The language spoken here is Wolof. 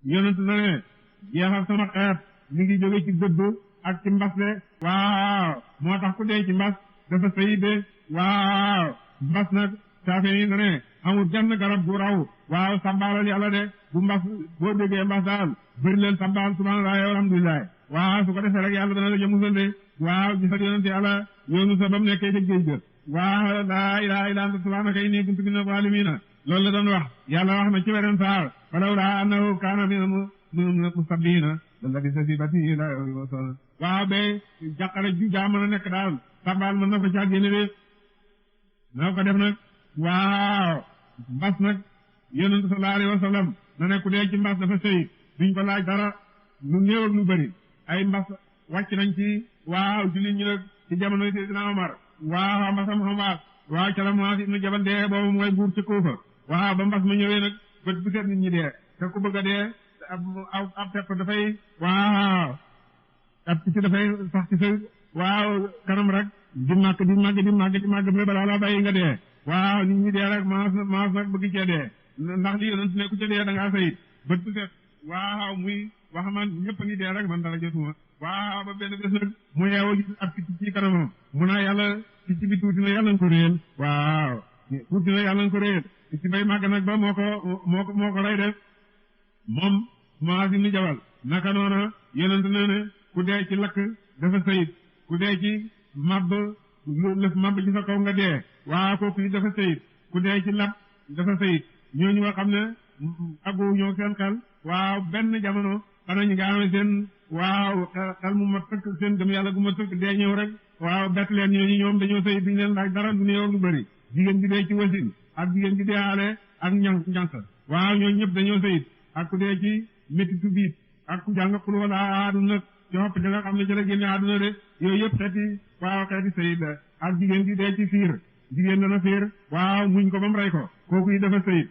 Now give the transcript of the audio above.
yonent na ne jeexal sama xeet mi ngi jóge ci dëbb ak ci mbas de waaw moo tax ku dee ci mbas dafa sayid de waaw mbas nag saafe yi na ne amul genn garab gu raw waaw sambaalal yàlla de bu mbas boo déggee mbas daal bëri leen sambaal subhanallah alhamdulilah waaw su ko defee rek yàlla dana la jëmusal de waaw gisal yonent yàlla yoonu sa bam nekkee ca géej ga waaw laa ilaaha illa anta subhaanaka innii kuntu mina zaalimiina loolu la doon wax yàlla wax na ci weneen saar falawlaa annahu kaana minal musabbihiina lalabisa fii batnihi ilaa yawmi yub'asuun waaw ba jàqare ju jaa mën a nekk daal sabal mën na ko caa génne de na ko def nag waaw mbas nag yonent sallallahu alayhi wa sallam na ne ku dee ci mbas dafa sëy duñ ko laaj dara lu néew ak lu bëri ay mbas wàcc nañ ci waaw jullit ñi nag ci jamono Seydina Omar waaw mbasam Omar waaw ca la Muaaz ibnu Jabal dee boobu mooy buur ci Kuufa waaw ba mbas ma ñëwee nag bët bu set nit ñi dee te ku bëgg a dee ab tepp dafay waaw ab picc dafay sax ci sa waaw kanam rek di màgg di màgg di màgg di màgg ba balaa laa bàyyi nga dee waaw nit ñi dee rek maas nag bëgg cee dee ndax li yonent ne ku ca dee da ngaa sayit bët bu set waaw muy wax man ñëpp a ngi dee rek man dara jotuma waaw ba benn bés nag mu yeewoo gis ab picc ci kanamam mu naa yàlla picc bi tuuti na yàlla nga ko réyal waaw tuuti na yàlla nga ko réyal picc bay màgg nag ba moo ko lay def moom Muaaz ibn Jabal naka noona yonent na ne ku dee ci lakk dafa sayit ku dee ci mabb lëf mabb ci sa kaw nga dee waaw kooku yi dafa sayit ku dee ci lab dafa sayit ñooñu nga xam ne aggu ñoo seen xel waaw benn jamono xanaa ñu nga amee seen waaw xel mu mat sëkk seen gëm yàlla gu mat sëkk dee ñëw rek waaw bett leen ñooñu ñoom dañoo sayit duñu leen laaj dara du néew lu bëri jigéen bi dee ci wasin ak jigéen bi dee aale ak njànk waaw ñooñu ñëpp dañoo sayit ak ku dee ci méttitu biit ak ku jàng xul wala aaduna ci xopp ja nga xam ne ci la génne àdduna de yooyu yëpp xeeti waaw xeeti sayit la ak jigéen bi dee ci fiir jigéen dana fiir waaw muñ ko ba mu rey ko kooku yi dafa sayit